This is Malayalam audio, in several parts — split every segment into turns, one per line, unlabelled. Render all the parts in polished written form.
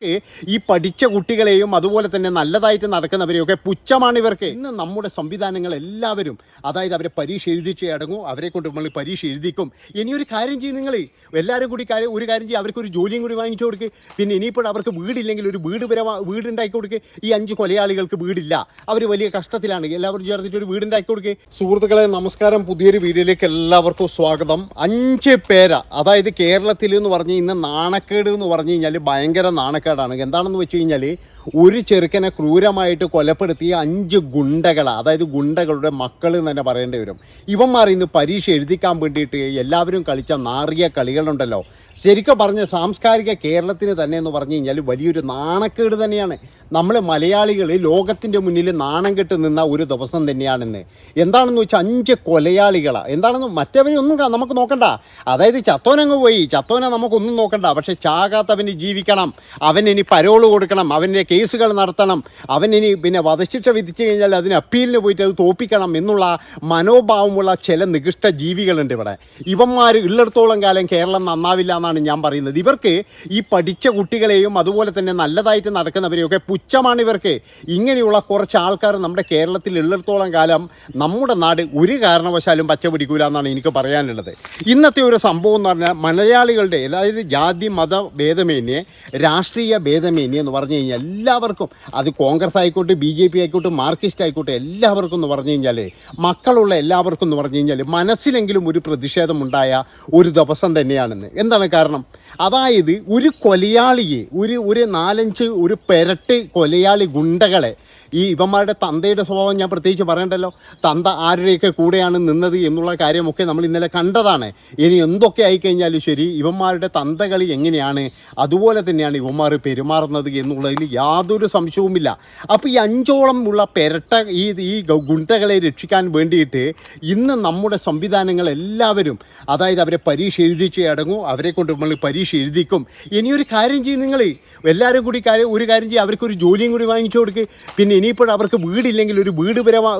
ഈ പഠിച്ച കുട്ടികളെയും അതുപോലെ തന്നെ നല്ലതായിട്ട് നടക്കുന്നവരെയൊക്കെ പുച്ഛമാണ് ഇവർക്ക്. ഇന്ന് നമ്മുടെ സംവിധാനങ്ങൾ എല്ലാവരും അതായത് അവരെ പരീക്ഷ എഴുതിച്ചേ അടങ്ങും, അവരെ കൊണ്ട് നമ്മൾ പരീക്ഷ എഴുതിക്കും. ഇനിയൊരു കാര്യം ചെയ്യും, നിങ്ങൾ എല്ലാവരും കൂടി ഒരു കാര്യം ചെയ്യും, അവർക്കൊരു ജോലിയും കൂടി വാങ്ങിച്ചു കൊടുക്കുക. പിന്നെ ഇനിയിപ്പോൾ അവർക്ക് വീടില്ലെങ്കിൽ ഒരു വീടുണ്ടാക്കി കൊടുക്കുക. ഈ 5 കൊലയാളികൾക്ക് വീടില്ല, അവർ വലിയ കഷ്ടത്തിലാണ്, എല്ലാവരും ചേർന്നിട്ട് ഒരു വീടുണ്ടാക്കി കൊടുക്കുക. സുഹൃത്തുക്കളെ നമസ്കാരം, പുതിയൊരു വീഡിയോയിലേക്ക് എല്ലാവർക്കും സ്വാഗതം. 5 പേര് അതായത് കേരളത്തിൽ എന്ന് പറഞ്ഞ് ഇന്ന് നാണക്കേട് എന്ന് പറഞ്ഞു കഴിഞ്ഞാൽ ഭയങ്കര നാണക്കേടാണ്. എന്താണെന്ന് വെച്ച് കഴിഞ്ഞാൽ ഒരു ചെറുക്കനെ ക്രൂരമായിട്ട് കൊലപ്പെടുത്തിയ 5 ഗുണ്ടകൾ, അതായത് ഗുണ്ടകളുടെ മക്കൾ എന്ന് തന്നെ പറയേണ്ടി വരും. ഇവന്മാർ ഇന്ന് പരീക്ഷ എഴുതിക്കാൻ വേണ്ടിയിട്ട് എല്ലാവരും കളിച്ച നാറിയ കളികളുണ്ടല്ലോ, ശരിക്കും പറഞ്ഞ സാംസ്കാരിക കേരളത്തിന് തന്നെ എന്ന് പറഞ്ഞു കഴിഞ്ഞാൽ വലിയൊരു നാണക്കേട് തന്നെയാണ്. നമ്മൾ മലയാളികൾ ലോകത്തിൻ്റെ മുന്നിൽ നാണം കെട്ട് നിന്ന ഒരു ദിവസം തന്നെയാണെന്ന്. എന്താണെന്ന് വെച്ചാൽ 5 കൊലയാളികളാണ്. എന്താണെന്ന് മറ്റവരൊന്നും നമുക്ക് നോക്കണ്ട, അതായത് ചത്തോനങ്ങ് പോയി, ചത്തോനെ നമുക്കൊന്നും നോക്കണ്ട. പക്ഷെ ചാകാത്തവന് ജീവിക്കണം, അവനിനി പരോള് കൊടുക്കണം, അവൻ്റെ കേസുകൾ നടത്തണം, അവനിനി പിന്നെ വധശിക്ഷ വിധിച്ചു കഴിഞ്ഞാൽ അതിന് അപ്പീലിന് പോയിട്ട് അത് തോപ്പിക്കണം എന്നുള്ള മനോഭാവമുള്ള ചില നികൃഷ്ട ജീവികളുണ്ട് ഇവിടെ. ഇവന്മാർ ഉള്ളിടത്തോളം കാലം കേരളം നന്നാവില്ല എന്നാണ് ഞാൻ പറയുന്നത്. ഇവർക്ക് ഈ പഠിച്ച കുട്ടികളെയും അതുപോലെ തന്നെ നല്ലതായിട്ട് നടക്കുന്നവരെയൊക്കെ പുച്ഛമാണ് ഇവർക്ക്. ഇങ്ങനെയുള്ള കുറച്ച് ആൾക്കാർ നമ്മുടെ കേരളത്തിൽ ഉള്ളിടത്തോളം കാലം നമ്മുടെ നാട് ഒരു കാരണവശാലും പച്ച പിടിക്കൂല എന്നാണ് എനിക്ക് പറയാനുള്ളത്. ഇന്നത്തെ ഒരു സംഭവം എന്ന് പറഞ്ഞാൽ മലയാളികളുടെ അതായത് ജാതി മത ഭേദമേന്യേ രാഷ്ട്രീയ ഭേദമേന്യേ എന്ന് പറഞ്ഞു കഴിഞ്ഞാൽ എല്ലാവർക്കും, അത് കോൺഗ്രസ് ആയിക്കോട്ടെ, BJP ആയിക്കോട്ടെ, മാർക്സിസ്റ്റ് ആയിക്കോട്ടെ, എല്ലാവർക്കും എന്ന് പറഞ്ഞു കഴിഞ്ഞാൽ, മക്കളുള്ള എല്ലാവർക്കും എന്ന് പറഞ്ഞു കഴിഞ്ഞാൽ മനസ്സിലെങ്കിലും ഒരു പ്രതിഷേധമുണ്ടായ ഒരു ദിവസം തന്നെയാണെന്ന്. എന്താണ് കാരണം? അതായത് ഒരു കൊലയാളിയെ ഒരു 4-5 ഒരു പെരട്ട് കൊലയാളി ഗുണ്ടകളെ, ഈ ഇവന്മാരുടെ തന്തയുടെ സ്വഭാവം ഞാൻ പ്രത്യേകിച്ച് പറയണ്ടല്ലോ, തന്ത ആരുടെയൊക്കെ കൂടെയാണ് നിന്നത് എന്നുള്ള കാര്യമൊക്കെ നമ്മൾ ഇന്നലെ കണ്ടതാണ്. ഇനി എന്തൊക്കെ ആയിക്കഴിഞ്ഞാലും ശരി, ഇവന്മാരുടെ തന്തകളി എങ്ങനെയാണ് അതുപോലെ തന്നെയാണ് ഇവന്മാർ പെരുമാറുന്നത് എന്നുള്ളതിൽ യാതൊരു സംശയവുമില്ല. അപ്പോൾ ഈ 5ഓളം ഉള്ള പെരട്ട ഈ ഗുണ്ടകളെ രക്ഷിക്കാൻ വേണ്ടിയിട്ട് ഇന്ന് നമ്മുടെ സംവിധാനങ്ങൾ എല്ലാവരും അതായത് അവരെ പരീക്ഷ എഴുതിച്ചേ അടങ്ങും, അവരെ കൊണ്ട് നമ്മൾ പരീക്ഷ എഴുതിക്കും. ഇനിയൊരു കാര്യം ചെയ്യും, നിങ്ങൾ എല്ലാവരും കൂടി ഒരു കാര്യം ചെയ്യും, അവർക്കൊരു ജോലിയും കൂടി വാങ്ങിച്ചു കൊടുക്കുക. പിന്നെ ഇനിയിപ്പോൾ അവർക്ക് വീടില്ലെങ്കിൽ ഒരു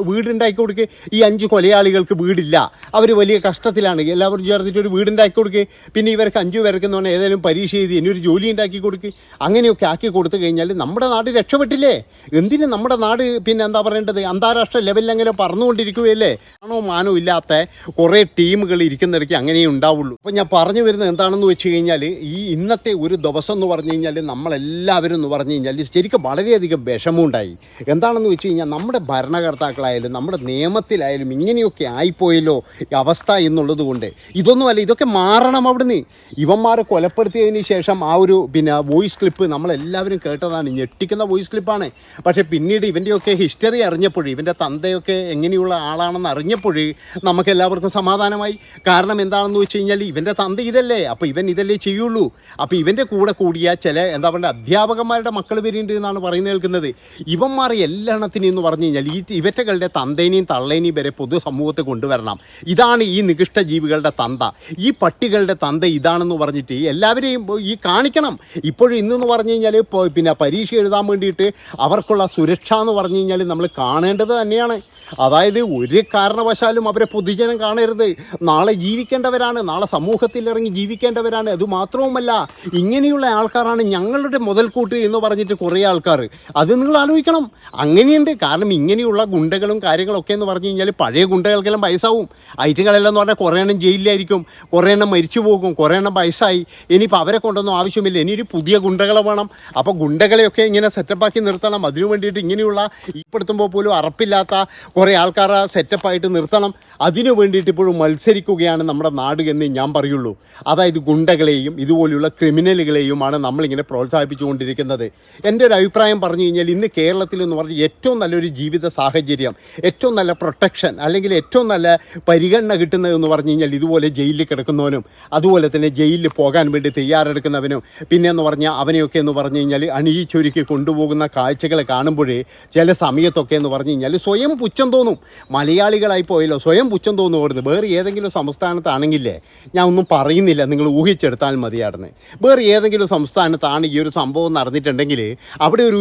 വീടുണ്ടാക്കി കൊടുക്കുക. ഈ 5 കൊലയാളികൾക്ക് വീടില്ല, അവർ വലിയ കഷ്ടത്തിലാണ്, എല്ലാവരും ചേർന്നിട്ട് ഒരു വീടുണ്ടാക്കി കൊടുക്കുക. പിന്നെ ഇവർക്ക് 5 പേർക്ക് എന്ന് പറഞ്ഞാൽ ഏതെങ്കിലും പരീക്ഷ എഴുതി ഇനിയൊരു ജോലി ഉണ്ടാക്കി കൊടുക്കുക. അങ്ങനെയൊക്കെ ആക്കി കൊടുത്തു കഴിഞ്ഞാൽ നമ്മുടെ നാട് രക്ഷപ്പെട്ടില്ലേ? എന്തിന് നമ്മുടെ നാട് പിന്നെ എന്താ പറയേണ്ടത്, അന്താരാഷ്ട്ര ലെവലിൽ അങ്ങനെ പറന്നുകൊണ്ടിരിക്കുകയല്ലേ? ആണോ മാനോ ഇല്ലാത്ത കുറേ ടീമുകൾ ഇരിക്കുന്നിടയ്ക്ക് അങ്ങനെയേ ഉണ്ടാവുള്ളൂ. അപ്പോൾ ഞാൻ പറഞ്ഞു വരുന്നത് എന്താണെന്ന് വെച്ച് കഴിഞ്ഞാൽ, ഈ ഇന്നത്തെ ഒരു ദിവസം എന്ന് പറഞ്ഞു കഴിഞ്ഞാൽ നമ്മളെല്ലാവരും എന്ന് പറഞ്ഞു കഴിഞ്ഞാൽ ശരിക്കും വളരെയധികം വിഷമമുണ്ടായി. എന്താണെന്ന് വെച്ച് കഴിഞ്ഞാൽ നമ്മുടെ ഭരണകർത്താക്കളായാലും നമ്മുടെ നിയമത്തിലായാലും ഇങ്ങനെയൊക്കെ ആയിപ്പോയല്ലോ അവസ്ഥ എന്നുള്ളത് കൊണ്ട്. ഇതൊന്നുമല്ല, ഇതൊക്കെ മാറണം. അവിടുന്ന് ഇവന്മാരെ കൊലപ്പെടുത്തിയതിന് ശേഷം ആ ഒരു പിന്നെ വോയിസ് ക്ലിപ്പ് നമ്മളെല്ലാവരും കേട്ടതാണ്, ഞെട്ടിക്കുന്ന വോയിസ് ക്ലിപ്പാണ്. പക്ഷേ പിന്നീട് ഇവൻ്റെയൊക്കെ ഹിസ്റ്ററി അറിഞ്ഞപ്പോഴേ, ഇവൻ്റെ തന്തയൊക്കെ എങ്ങനെയുള്ള ആളാണെന്ന് അറിഞ്ഞപ്പോഴേ നമുക്കെല്ലാവർക്കും സമാധാനമായി. കാരണം എന്താണെന്ന് വെച്ച് കഴിഞ്ഞാൽ ഇവൻ്റെ തന്ത ഇതല്ലേ, അപ്പോൾ ഇവൻ ഇതല്ലേ ചെയ്യുള്ളൂ. അപ്പോൾ ഇവൻ്റെ കൂടെ കൂടിയ ചില എന്താ പറയുക അധ്യാപകന്മാരുടെ മക്കൾ വരുന്നുണ്ട് എന്നാണ് പറയുന്നത് കേൾക്കുന്നത്. ഇവന്മാർ എല്ലെണ്ണത്തിനെന്ന് എന്ന് പറഞ്ഞു കഴിഞ്ഞാൽ ഇവറ്റകളുടെ തന്തേനെയും തള്ളേനെയും വരെ പൊതുസമൂഹത്തെ കൊണ്ടുവരണം. ഇതാണ് ഈ നികൃഷ്ട ജീവികളുടെ തന്ത, ഈ പട്ടികളുടെ തന്ത ഇതാണെന്ന് പറഞ്ഞിട്ട് എല്ലാവരെയും ഈ കാണിക്കണം. ഇപ്പോഴും ഇന്നെന്ന് പറഞ്ഞു കഴിഞ്ഞാൽ പിന്നെ പരീക്ഷ എഴുതാൻ വേണ്ടിയിട്ട് അവർക്കുള്ള സുരക്ഷ എന്ന് പറഞ്ഞു കഴിഞ്ഞാൽ നമ്മൾ കാണേണ്ടത് തന്നെയാണ്. അതായത് ഒരു കാരണവശാലും അവരെ പൊതുജനം കാണരുത്. നാളെ ജീവിക്കേണ്ടവരാണ്, നാളെ സമൂഹത്തിൽ ഇറങ്ങി ജീവിക്കേണ്ടവരാണ്. അതുമാത്രവുമല്ല, ഇങ്ങനെയുള്ള ആൾക്കാരാണ് ഞങ്ങളുടെ മുതൽക്കൂട്ട് എന്ന് പറഞ്ഞിട്ട് കുറേ ആൾക്കാർ, അത് നിങ്ങൾ ആലോചിക്കണം. അങ്ങനെയുണ്ട്. കാരണം ഇങ്ങനെയുള്ള ഗുണ്ടകളും കാര്യങ്ങളൊക്കെ എന്ന് പറഞ്ഞു കഴിഞ്ഞാൽ പഴയ ഗുണ്ടകൾക്കെല്ലാം വയസ്സാവും. ഐറ്റുകളെല്ലാം എന്ന് പറഞ്ഞാൽ കുറേ എണ്ണം ജയിലിലായിരിക്കും, കുറേ എണ്ണം മരിച്ചു പോകും, കുറേ എണ്ണം വയസ്സായി. ഇനിയിപ്പോൾ അവരെ കൊണ്ടൊന്നും ആവശ്യമില്ല, ഇനിയൊരു പുതിയ ഗുണ്ടകളെ വേണം. അപ്പോൾ ഗുണ്ടകളെയൊക്കെ ഇങ്ങനെ സെറ്റപ്പാക്കി നിർത്തണം. അതിനു വേണ്ടിയിട്ട് ഇങ്ങനെയുള്ള ഈപ്പെടുത്തുമ്പോൾ പോലും അറപ്പില്ലാത്ത കുറേ ആൾക്കാരെ സെറ്റപ്പായിട്ട് നിർത്തണം. അതിനു വേണ്ടിയിട്ട് ഇപ്പോഴും മത്സരിക്കുകയാണ് നമ്മുടെ നാട് എന്ന് ഞാൻ പറയുള്ളൂ. അതായത് ഗുണ്ടകളെയും ഇതുപോലെയുള്ള ക്രിമിനലുകളെയുമാണ് നമ്മളിങ്ങനെ പ്രോത്സാഹിപ്പിച്ചുകൊണ്ടിരിക്കുന്നത്. എൻ്റെ ഒരു അഭിപ്രായം പറഞ്ഞു കഴിഞ്ഞാൽ ഇന്ന് കേരളത്തിൽ എന്ന് പറഞ്ഞാൽ ഏറ്റവും നല്ലൊരു ജീവിത സാഹചര്യം, ഏറ്റവും നല്ല പ്രൊട്ടക്ഷൻ അല്ലെങ്കിൽ ഏറ്റവും നല്ല പരിഗണന കിട്ടുന്നതെന്ന് പറഞ്ഞു കഴിഞ്ഞാൽ ഇതുപോലെ ജയിലിൽ കിടക്കുന്നവനും അതുപോലെ തന്നെ ജയിലിൽ പോകാൻ വേണ്ടി തയ്യാറെടുക്കുന്നവനും പിന്നെയെന്ന് പറഞ്ഞാൽ അവനെയൊക്കെ എന്ന് പറഞ്ഞു കഴിഞ്ഞാൽ അണിയിച്ചൊരുക്കി കൊണ്ടുപോകുന്ന കാഴ്ചകൾ കാണുമ്പോഴേ ചില സമയത്തൊക്കെ എന്ന് പറഞ്ഞു കഴിഞ്ഞാൽ സ്വയം പുച്ഛം പുച്ഛം തോന്നും. മലയാളികളായി പോയല്ലോ സ്വയം പുച്ഛം തോന്നുമായിരുന്നു. വേറെ ഏതെങ്കിലും സംസ്ഥാനത്താണെങ്കിലേ ഞാൻ ഒന്നും പറയുന്നില്ല, നിങ്ങൾ ഊഹിച്ചെടുത്താൽ മതിയായിരുന്നു. വേറെ ഏതെങ്കിലും സംസ്ഥാനത്താണ് ഈ ഒരു സംഭവം നടന്നിട്ടുണ്ടെങ്കിൽ അവിടെ ഒരു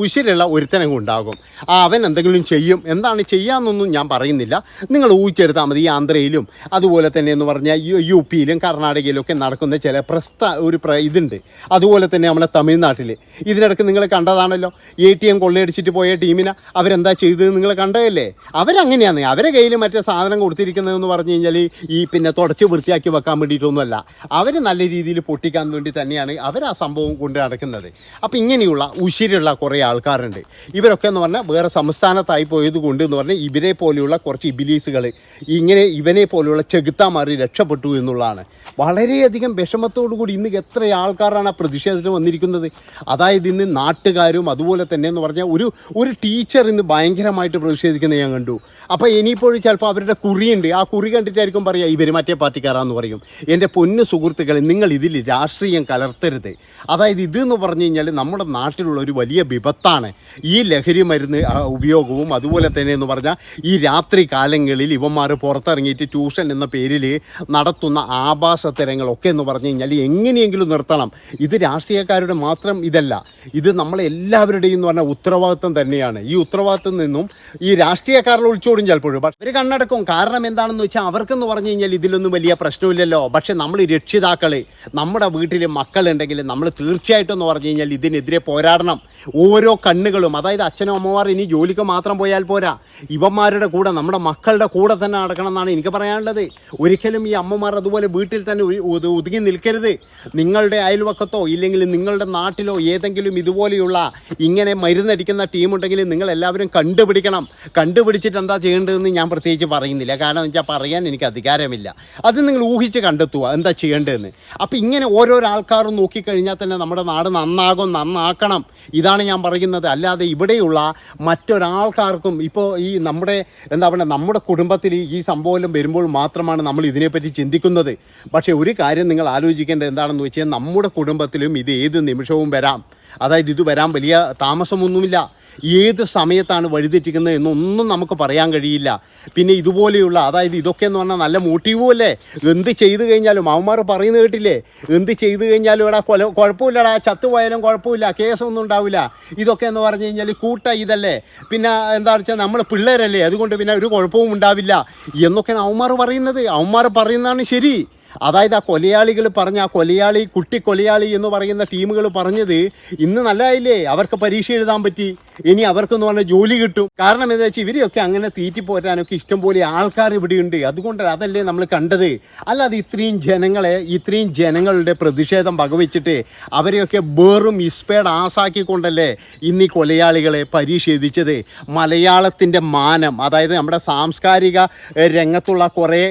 ഉശിരുള്ള ഒരുത്തനങ്ങ് ഉണ്ടാകും. അവൻ എന്തെങ്കിലും ചെയ്യും. എന്താണ് ചെയ്യാമെന്നൊന്നും ഞാൻ പറയുന്നില്ല, നിങ്ങൾ ഊഹിച്ചെടുത്താൽ മതി. ഈ ആന്ധ്രയിലും അതുപോലെ തന്നെ എന്ന് പറഞ്ഞാൽ UP-യിലും കർണാടകയിലും ഒക്കെ നടക്കുന്ന ചില ഇതുണ്ട്. അതുപോലെ തന്നെ നമ്മുടെ തമിഴ്നാട്ടിൽ ഇതിനിടയ്ക്ക് നിങ്ങൾ കണ്ടതാണല്ലോ, ATM കൊള്ളയടിച്ചിട്ട് പോയ ടീമിനെ അവരെന്താ ചെയ്തത് നിങ്ങൾ കണ്ടതല്ലേ. അവരങ്ങനെയാണ്, അവരെ കയ്യിൽ മറ്റേ സാധനം കൊടുത്തിരിക്കുന്നതെന്ന് പറഞ്ഞു കഴിഞ്ഞാൽ ഈ പിന്നെ തുടച്ച് വൃത്തിയാക്കി വെക്കാൻ വേണ്ടിയിട്ടൊന്നുമല്ല, അവർ നല്ല രീതിയിൽ പൊട്ടിക്കാൻ വേണ്ടി തന്നെയാണ് അവർ ആ സംഭവം കൊണ്ട് നടക്കുന്നത്. അപ്പം ഇങ്ങനെയുള്ള ഉശിരുള്ള കുറേ ആൾക്കാരുണ്ട്. ഇവരൊക്കെ എന്ന് പറഞ്ഞാൽ വേറെ സംസ്ഥാനത്തായി പോയത് കൊണ്ട് എന്ന് പറഞ്ഞാൽ ഇവരെ പോലെയുള്ള കുറച്ച് ഇബിലീസുകൾ ഇവനെ പോലെയുള്ള ചെകുത്താമാറി രക്ഷപ്പെട്ടു എന്നുള്ളതാണ്. വളരെയധികം വിഷമത്തോടു കൂടി ഇന്ന് എത്ര ആൾക്കാരാണ് ആ പ്രതിഷേധത്തിന് വന്നിരിക്കുന്നത്. അതായത് ഇന്ന് നാട്ടുകാരും അതുപോലെ തന്നെ എന്ന് പറഞ്ഞാൽ ഒരു ടീച്ചർ ഇന്ന് ഭയങ്കരമായിട്ട് പ്രതിഷേധിക്കുന്നത് ഞാൻ കണ്ടു. അപ്പോൾ ഇനിയിപ്പോഴും ചിലപ്പോൾ അവരുടെ കുറിയുണ്ട്, ആ കുറി കണ്ടിട്ടായിരിക്കും പറയുക ഇവർ മറ്റേ പാർട്ടിക്കാരാന്ന് പറയും. എൻ്റെ പൊന്നു സുഹൃത്തുക്കളെ, നിങ്ങൾ ഇതിൽ രാഷ്ട്രീയം കലർത്തരുത്. അതായത് ഇതെന്ന് പറഞ്ഞു കഴിഞ്ഞാൽ നമ്മുടെ നാട്ടിലുള്ള ഒരു വലിയ വിപത്താണ് ഈ ലഹരി മരുന്ന് ഉപയോഗവും. അതുപോലെ തന്നെ എന്ന് പറഞ്ഞാൽ ഈ രാത്രി കാലങ്ങളിൽ ഇവന്മാർ പുറത്തിറങ്ങിയിട്ട് ട്യൂഷൻ എന്ന പേരിൽ നടത്തുന്ന ആഭാസത്തരങ്ങളൊക്കെ എന്ന് പറഞ്ഞു കഴിഞ്ഞാൽ എങ്ങനെയെങ്കിലും നിർത്തണം. ഇത് രാഷ്ട്രീയക്കാരുടെ മാത്രം ഇതല്ല, ഇത് നമ്മളെല്ലാവരുടെയും എന്ന് പറഞ്ഞാൽ ഉത്തരവാദിത്വം തന്നെയാണ്. ഈ ഉത്തരവാദിത്വം നിന്നും ഈ രാഷ്ട്രീയക്കാരിൽ ഒളിച്ചോടും ചിലപ്പോഴും. അവർ കണ്ണടക്കും. കാരണം എന്താണെന്ന് വെച്ചാൽ അവർക്കെന്ന് പറഞ്ഞു കഴിഞ്ഞാൽ ഇതിലൊന്നും വലിയ പ്രശ്നമില്ലല്ലോ. പക്ഷെ നമ്മൾ രക്ഷിതാക്കൾ, നമ്മുടെ വീട്ടിൽ മക്കളുണ്ടെങ്കിൽ നമ്മൾ തീർച്ചയായിട്ടും എന്ന് പറഞ്ഞു കഴിഞ്ഞാൽ ഇതിനെതിരെ പോരാടണം. ഓരോ കണ്ണുകളും, അതായത് അച്ഛനും അമ്മമാർ ഇനി ജോലിക്ക് മാത്രം പോയാൽ പോരാ, ഇവന്മാരുടെ കൂടെ നമ്മുടെ മക്കളുടെ കൂടെ തന്നെ നടക്കണം എന്നാണ് എനിക്ക് പറയാനുള്ളത്. ഒരിക്കലും ഈ അമ്മമാർ അതുപോലെ വീട്ടിൽ തന്നെ ഒതുങ്ങി നിൽക്കരുത്. നിങ്ങളുടെ അയൽവക്കത്തോ ഇല്ലെങ്കിൽ നിങ്ങളുടെ നാട്ടിലോ ഏതെങ്കിലും ഇതുപോലെയുള്ള ഇങ്ങനെ മരുന്നടിക്കുന്ന ടീമുണ്ടെങ്കിൽ നിങ്ങൾ എല്ലാവരും കണ്ടുപിടിക്കണം. കണ്ടുപിടിച്ചിട്ട് എന്താ ചെയ്യേണ്ടതെന്ന് ഞാൻ പ്രത്യേകിച്ച് പറയുന്നില്ല, കാരണം വെച്ചാൽ പറയാൻ എനിക്ക് അധികാരമില്ല. അത് നിങ്ങൾ ഊഹിച്ച് കണ്ടെത്തുക എന്താ ചെയ്യേണ്ടതെന്ന്. അപ്പം ഇങ്ങനെ ഓരോരോ ആൾക്കാരും നോക്കിക്കഴിഞ്ഞാൽ തന്നെ നമ്മുടെ നാട് നന്നാക്കണം. ഇതാണ് ഞാൻ പറയുന്നത്. അല്ലാതെ ഇവിടെയുള്ള മറ്റൊരാൾക്കാർക്കും ഇപ്പോൾ ഈ നമ്മുടെ കുടുംബത്തിൽ ഈ സംഭവം വരുമ്പോൾ മാത്രമാണ് നമ്മൾ ഇതിനെപ്പറ്റി ചിന്തിക്കുന്നത്. പക്ഷേ ഒരു കാര്യം നിങ്ങൾ ആലോചിക്കേണ്ടത് എന്താണെന്ന് വെച്ചാൽ നമ്മുടെ കുടുംബത്തിലും ഇത് ഏത് നിമിഷവും വരാം. അതായത് ഇത് വരാൻ വലിയ താമസമൊന്നുമില്ല. ഏത് സമയത്താണ് വഴിതെറ്റിക്കുന്നത് എന്നൊന്നും നമുക്ക് പറയാൻ കഴിയില്ല. പിന്നെ ഇതുപോലെയുള്ള അതായത് ഇതൊക്കെ എന്ന് പറഞ്ഞാൽ നല്ല മോട്ടീവും അല്ലേ. എന്ത് ചെയ്തു കഴിഞ്ഞാലും അവന്മാർ പറയുന്നത് കേട്ടില്ലേ, എന്ത് ചെയ്തു കഴിഞ്ഞാലും ഇവിടെ കുഴപ്പമില്ലടാ, ചത്തുപോയാലും കുഴപ്പമില്ല, കേസൊന്നും ഉണ്ടാവില്ല. ഇതൊക്കെ എന്ന് പറഞ്ഞു കഴിഞ്ഞാൽ ഇതല്ലേ, പിന്നെ എന്താ വെച്ചാൽ നമ്മൾ പിള്ളേരല്ലേ, അതുകൊണ്ട് പിന്നെ ഒരു കുഴപ്പവും ഉണ്ടാവില്ല എന്നൊക്കെയാണ് അവന്മാർ പറയുന്നത്. അവന്മാർ പറയുന്നതാണ് ശരി. അതായത് ആ കൊലയാളികൾ പറഞ്ഞ ആ കുട്ടിക്കൊലയാളി എന്ന് പറയുന്ന ടീമുകൾ പറഞ്ഞത് ഇന്ന് നല്ലതായില്ലേ, അവർക്ക് പരീക്ഷ എഴുതാൻ പറ്റി, ഇനി അവർക്കെന്ന് പറഞ്ഞാൽ ജോലി കിട്ടും. കാരണം എന്താ വെച്ചാൽ ഇവരെയൊക്കെ അങ്ങനെ തീറ്റിപ്പോറ്റാനൊക്കെ ഇഷ്ടംപോലെ ആൾക്കാർ ഇവിടെയുണ്ട്. അതുകൊണ്ട് അതല്ലേ നമ്മൾ കണ്ടത്. അല്ലാതെ ഇത്രയും ജനങ്ങളുടെ പ്രതിഷേധം വകവെച്ചിട്ട് അവരെയൊക്കെ വെറും ഇസ്പേഡ് ആസാക്കിക്കൊണ്ടല്ലേ ഇന്ന് ഈ കൊലയാളികളെ പരീക്ഷ എഴുതിച്ചത്. മലയാളത്തിൻ്റെ മാനം, അതായത് നമ്മുടെ സാംസ്കാരിക രംഗത്തുള്ള കുറേ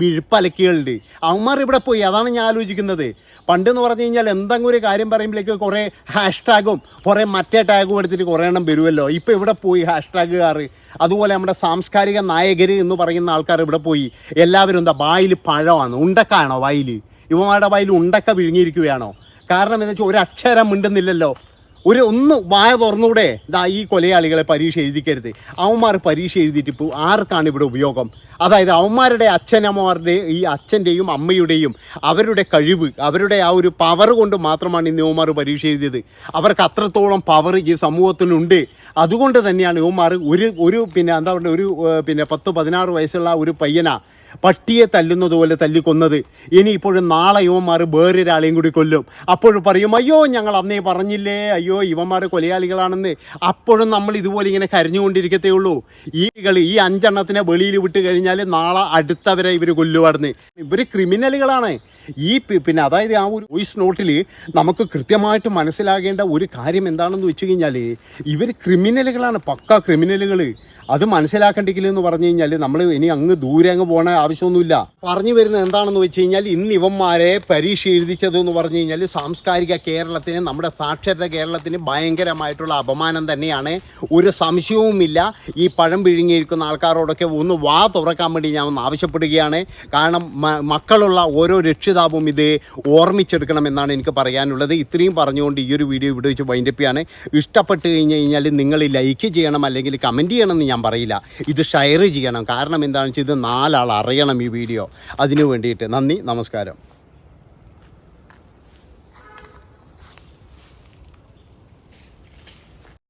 വിഴുപ്പലക്കികളുണ്ട്, അവന്മാർ ഇവിടെ പോയി. അതാണ് ഞാൻ ആലോചിക്കുന്നത്. പണ്ടെന്ന് പറഞ്ഞു കഴിഞ്ഞാൽ എന്തെങ്കിലും ഒരു കാര്യം പറയുമ്പോഴേക്ക് കുറേ ഹാഷ്ടാഗും കുറേ മറ്റേ ടാഗും എടുത്തിട്ട് കുറേ എണ്ണം വരുമല്ലോ. ഇപ്പോൾ ഇവിടെ പോയി ഹാഷ്ടാഗുകാർ, അതുപോലെ നമ്മുടെ സാംസ്കാരിക നായകർ എന്ന് പറയുന്ന ആൾക്കാർ ഇവിടെ പോയി. എല്ലാവരും എന്താ വായിൽ പഴമാണ്, ഉണ്ടക്കാണോ വായിൽ? ഇവന്മാരുടെ വായിൽ ഉണ്ടക്ക വിഴുങ്ങിയിരിക്കുകയാണോ? കാരണം എന്താ വെച്ചാൽ ഒരു അക്ഷരം മിണ്ടുന്നില്ലല്ലോ. ഒന്ന് വായ തുറന്നൂടെ? ഈ കൊലയാളികളെ പരീക്ഷ എഴുതിക്കരുത്. അവന്മാർ പരീക്ഷ എഴുതിയിട്ട് ഇപ്പോൾ ആർക്കാണ് ഇവിടെ ഉപയോഗം? അതായത് അവന്മാരുടെ അച്ഛനമ്മമാരുടെ ഈ അച്ഛൻ്റെയും അമ്മയുടെയും അവരുടെ കഴിവ്, അവരുടെ ആ ഒരു പവർ കൊണ്ട് മാത്രമാണ് ഇന്ന് യുവമാർ പരീക്ഷ എഴുതിയത്. അവർക്ക് അത്രത്തോളം പവർ ഈ സമൂഹത്തിനുണ്ട്. അതുകൊണ്ട് തന്നെയാണ് യുവമാർ ഒരു 10-16 വയസ്സുള്ള ഒരു പയ്യനാ പട്ടിയെ തല്ലുന്നത് പോലെ തല്ലിക്കൊന്നത്. ഇനിയിപ്പോഴും നാളെ ഇവന്മാർ വേറൊരാളെയും കൂടി കൊല്ലും. അപ്പോഴും പറയും അയ്യോ ഞങ്ങൾ അന്നേ പറഞ്ഞില്ലേ, അയ്യോ ഇവന്മാർ കൊലയാളികളാണെന്ന്. അപ്പോഴും നമ്മൾ ഇതുപോലെ ഇങ്ങനെ കരഞ്ഞുകൊണ്ടിരിക്കത്തേ ഉള്ളൂ. ഈ 5 വെളിയിൽ വിട്ട് കഴിഞ്ഞാൽ നാളെ അടുത്തവരെ ഇവർ കൊല്ലുവാർന്ന്. ഇവർ ക്രിമിനലുകളാണ്. അതായത് ആ ഒരു വോയിസ് നോട്ടിൽ നമുക്ക് കൃത്യമായിട്ട് മനസ്സിലാകേണ്ട ഒരു കാര്യം എന്താണെന്ന് വെച്ച് കഴിഞ്ഞാൽ ഇവർ ക്രിമിനലുകളാണ്, പക്ക ക്രിമിനലുകൾ. അത് മനസ്സിലാക്കേണ്ടെങ്കിലെന്ന് പറഞ്ഞു കഴിഞ്ഞാൽ നമ്മൾ ഇനി ദൂരെ പോകണ ആവശ്യമൊന്നുമില്ല. പറഞ്ഞു വരുന്നത് എന്താണെന്ന് വെച്ച് കഴിഞ്ഞാൽ ഇന്ന് ഇവന്മാരെ പരീക്ഷ എഴുതിച്ചതെന്ന് പറഞ്ഞു കഴിഞ്ഞാൽ സാംസ്കാരിക കേരളത്തിന്, നമ്മുടെ സാക്ഷരത കേരളത്തിന് ഭയങ്കരമായിട്ടുള്ള അപമാനം തന്നെയാണ്, ഒരു സംശയവുമില്ല. ഈ പഴം പിഴുങ്ങിയിരിക്കുന്ന ആൾക്കാരോടൊക്കെ ഒന്ന് വാ തുറക്കാൻ വേണ്ടി ഞാൻ ഒന്ന് ആവശ്യപ്പെടുകയാണ്. കാരണം മക്കളുള്ള ഓരോ രക്ഷിതാവും ഇത് ഓർമ്മിച്ചെടുക്കണമെന്നാണ് എനിക്ക് പറയാനുള്ളത്. ഇത്രയും പറഞ്ഞുകൊണ്ട് ഈ ഒരു വീഡിയോ ഇവിടെ വെച്ച് വൈൻഡപ്പ് ചെയ്യാണ്. ഇഷ്ടപ്പെട്ട് കഴിഞ്ഞാൽ നിങ്ങൾ ലൈക്ക് ചെയ്യണം, അല്ലെങ്കിൽ കമൻറ്റ് ചെയ്യണമെന്ന് ഞാൻ ഞാൻ പറയില്ല. ഇത് ഷെയർ ചെയ്യണം. കാരണം എന്താണെന്ന് വെച്ചാൽ ഇത് 4 ആൾ അറിയണം ഈ വീഡിയോ. അതിനു വേണ്ടിയിട്ട് നന്ദി, നമസ്കാരം.